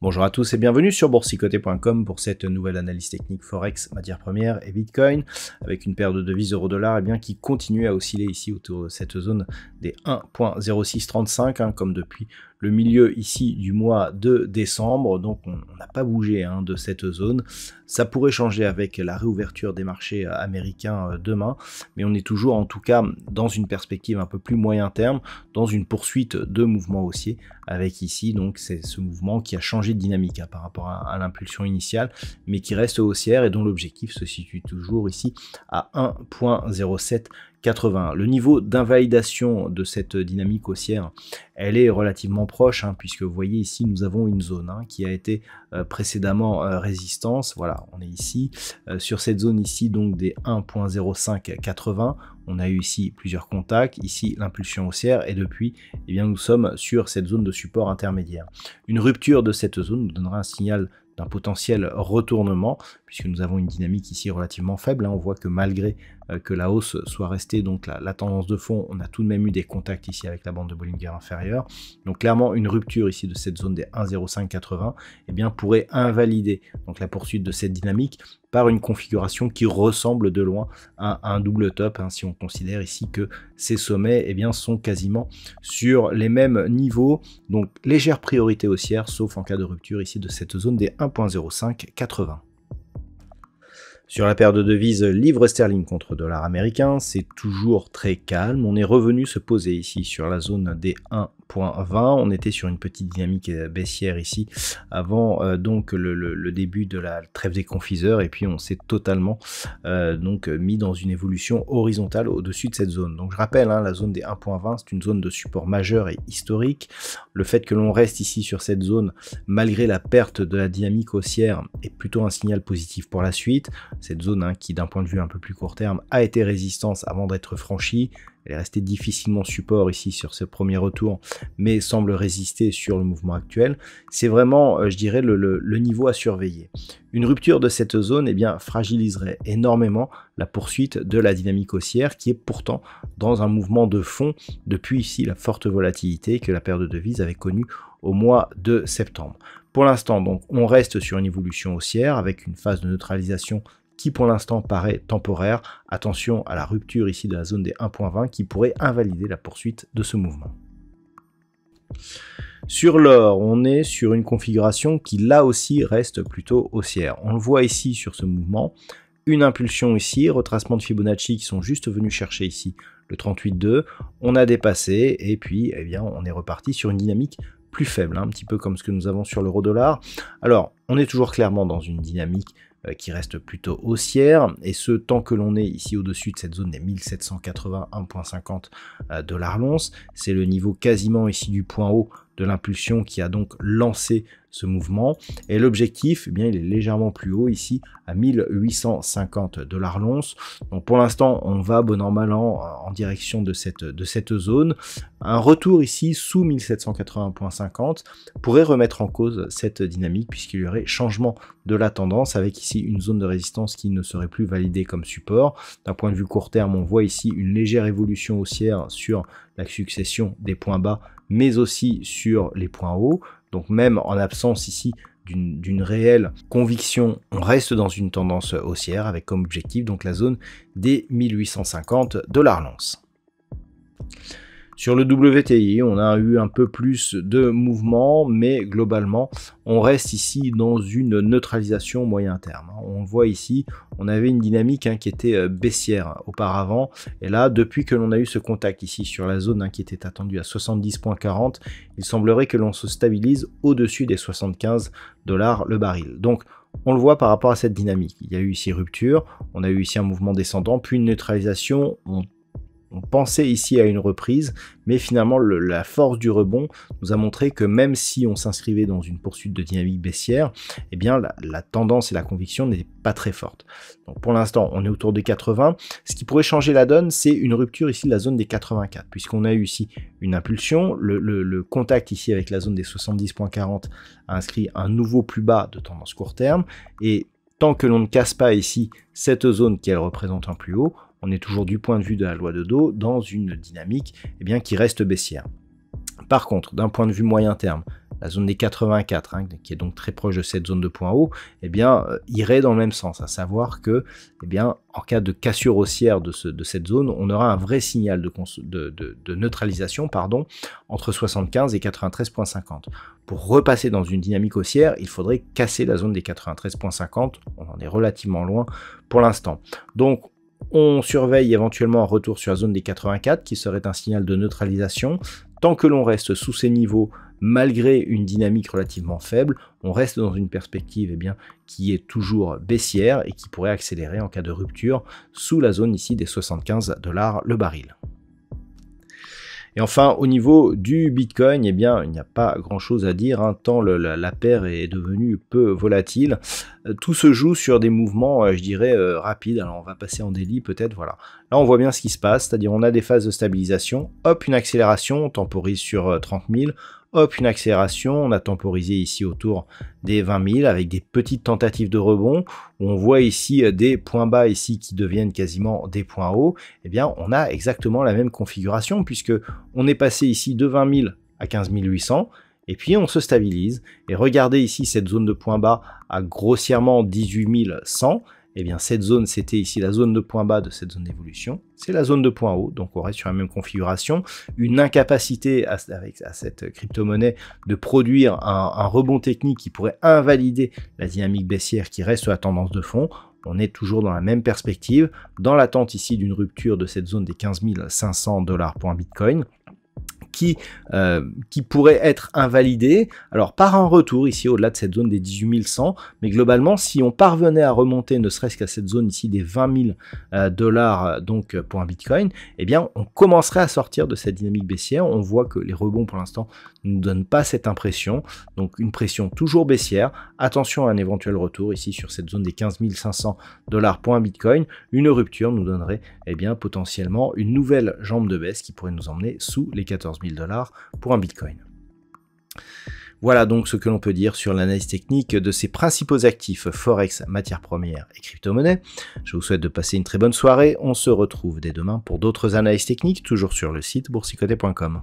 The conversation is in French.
Bonjour à tous et bienvenue sur boursicoté.com pour cette nouvelle analyse technique Forex, matières premières et Bitcoin, avec une paire de devises euro-dollar qui continue à osciller ici autour de cette zone des 1.0635, comme depuis le milieu ici du mois de décembre. Donc on n'a pas bougé de cette zone. Ça pourrait changer avec la réouverture des marchés américains demain, mais on est toujours en tout cas dans une perspective un peu plus moyen terme, dans une poursuite de mouvements haussiers, avec ici donc c'est ce mouvement qui a changé de dynamique par rapport à l'impulsion initiale, mais qui reste haussière et dont l'objectif se situe toujours ici à 1.0780. Le niveau d'invalidation de cette dynamique haussière, elle est relativement proche, puisque vous voyez ici nous avons une zone qui a été précédemment résistance. Voilà, on est ici sur cette zone ici donc des 1.0580. On a eu ici plusieurs contacts, ici l'impulsion haussière, et depuis nous sommes sur cette zone de support intermédiaire. Une rupture de cette zone nous donnera un signal d'un potentiel retournement, puisque nous avons une dynamique ici relativement faible. On voit que malgré que la hausse soit restée, donc la tendance de fond, on a tout de même eu des contacts ici avec la bande de Bollinger inférieure. Donc clairement une rupture ici de cette zone des 1.0580 pourrait invalider donc la poursuite de cette dynamique par une configuration qui ressemble de loin à un double top, si on considère ici que ces sommets sont quasiment sur les mêmes niveaux. Donc légère priorité haussière, sauf en cas de rupture ici de cette zone des 1.0580. Sur la paire de devises livre sterling contre dollar américain, c'est toujours très calme. On est revenu se poser ici sur la zone des 1.20. On était sur une petite dynamique baissière ici avant donc le début de la trêve des confiseurs, et puis on s'est totalement donc mis dans une évolution horizontale au-dessus de cette zone. Donc je rappelle, la zone des 1.20, c'est une zone de support majeur et historique. Le fait que l'on reste ici sur cette zone malgré la perte de la dynamique haussière est plutôt un signal positif pour la suite. Cette zone qui d'un point de vue un peu plus court terme a été résistance avant d'être franchie. Elle est restée difficilement support ici sur ce premier retour, mais semble résister sur le mouvement actuel. C'est vraiment, je dirais, le niveau à surveiller. Une rupture de cette zone fragiliserait énormément la poursuite de la dynamique haussière, qui est pourtant dans un mouvement de fond depuis ici la forte volatilité que la paire de devises avait connue au mois de septembre. Pour l'instant, donc, on reste sur une évolution haussière avec une phase de neutralisation qui pour l'instant paraît temporaire. Attention à la rupture ici de la zone des 1.20 qui pourrait invalider la poursuite de ce mouvement. Sur l'or, on est sur une configuration qui là aussi reste plutôt haussière. On le voit ici sur ce mouvement, une impulsion ici, retracement de Fibonacci qui sont juste venus chercher ici le 38,2. On a dépassé et puis on est reparti sur une dynamique plus faible, un petit peu comme ce que nous avons sur l'euro-dollar. Alors, on est toujours clairement dans une dynamique qui reste plutôt haussière, et ce tant que l'on est ici au-dessus de cette zone des 1781,50 $ l'once. C'est le niveau quasiment ici du point haut de l'impulsion qui a donc lancé ce mouvement, et l'objectif il est légèrement plus haut ici à 1850 $ l'once. Donc pour l'instant on va bon an mal an en direction de cette zone. Un retour ici sous 1780,50 pourrait remettre en cause cette dynamique, puisqu'il y aurait changement de la tendance avec ici une zone de résistance qui ne serait plus validée comme support. D'un point de vue court terme, on voit ici une légère évolution haussière sur la succession des points bas, mais aussi sur les points hauts. Donc même en absence ici d'une réelle conviction, on reste dans une tendance haussière avec comme objectif donc la zone des 1850 $ l'once. Sur le WTI, on a eu un peu plus de mouvement, mais globalement, on reste ici dans une neutralisation moyen terme. On voit ici, on avait une dynamique qui était baissière auparavant, et là, depuis que l'on a eu ce contact ici sur la zone qui était attendue à 70,40, il semblerait que l'on se stabilise au-dessus des 75 $ le baril. Donc, on le voit par rapport à cette dynamique. Il y a eu ici rupture, on a eu ici un mouvement descendant, puis une neutralisation. On On pensait ici à une reprise, mais finalement la force du rebond nous a montré que même si on s'inscrivait dans une poursuite de dynamique baissière, eh bien la tendance et la conviction n'étaient pas très fortes. Donc pour l'instant, on est autour des 80. Ce qui pourrait changer la donne, c'est une rupture ici de la zone des 84, puisqu'on a eu ici une impulsion. Le contact ici avec la zone des 70.40 a inscrit un nouveau plus bas de tendance court terme, et tant que l'on ne casse pas ici cette zone qui elle représente un plus haut, on est toujours du point de vue de la loi de Dow dans une dynamique qui reste baissière. Par contre, d'un point de vue moyen terme, la zone des 84, qui est donc très proche de cette zone de point haut, irait dans le même sens, à savoir que, en cas de cassure haussière de cette zone, on aura un vrai signal de neutralisation, entre 75 et 93.50. Pour repasser dans une dynamique haussière, il faudrait casser la zone des 93.50, on en est relativement loin pour l'instant. Donc, on surveille éventuellement un retour sur la zone des 84 qui serait un signal de neutralisation. Tant que l'on reste sous ces niveaux, malgré une dynamique relativement faible, on reste dans une perspective qui est toujours baissière et qui pourrait accélérer en cas de rupture sous la zone ici des 75 $ le baril. Et enfin, au niveau du Bitcoin, il n'y a pas grand-chose à dire, tant la paire est devenue peu volatile. Tout se joue sur des mouvements, je dirais, rapides. Alors, on va passer en daily, peut-être, voilà. Là, on voit bien ce qui se passe, c'est-à-dire on a des phases de stabilisation, hop, une accélération, on temporise sur 30 000, hop, une accélération, on a temporisé ici autour des 20 000 avec des petites tentatives de rebond, où on voit ici des points bas ici qui deviennent quasiment des points hauts. On a exactement la même configuration puisque on est passé ici de 20 000 à 15 800 et puis on se stabilise. Et regardez ici cette zone de points bas à grossièrement 18 100. Cette zone, c'était ici la zone de point bas de cette zone d'évolution. C'est la zone de point haut, donc on reste sur la même configuration. Une incapacité à cette crypto-monnaie de produire un rebond technique qui pourrait invalider la dynamique baissière qui reste la tendance de fond. On est toujours dans la même perspective, dans l'attente ici d'une rupture de cette zone des 15 500 $ pour un Bitcoin. Qui pourrait être invalidé, alors par un retour ici au-delà de cette zone des 18 100, mais globalement si on parvenait à remonter ne serait-ce qu'à cette zone ici des 20 000 $ donc pour un Bitcoin, on commencerait à sortir de cette dynamique baissière. On voit que les rebonds pour l'instant ne nous donnent pas cette impression, donc une pression toujours baissière. Attention à un éventuel retour ici sur cette zone des 15 500 $ pour un Bitcoin. Une rupture nous donnerait potentiellement une nouvelle jambe de baisse qui pourrait nous emmener sous les 14 000 $ pour un Bitcoin. Voilà donc ce que l'on peut dire sur l'analyse technique de ces principaux actifs Forex, matières premières et crypto-monnaies. Je vous souhaite de passer une très bonne soirée. On se retrouve dès demain pour d'autres analyses techniques, toujours sur le site boursicoté.com.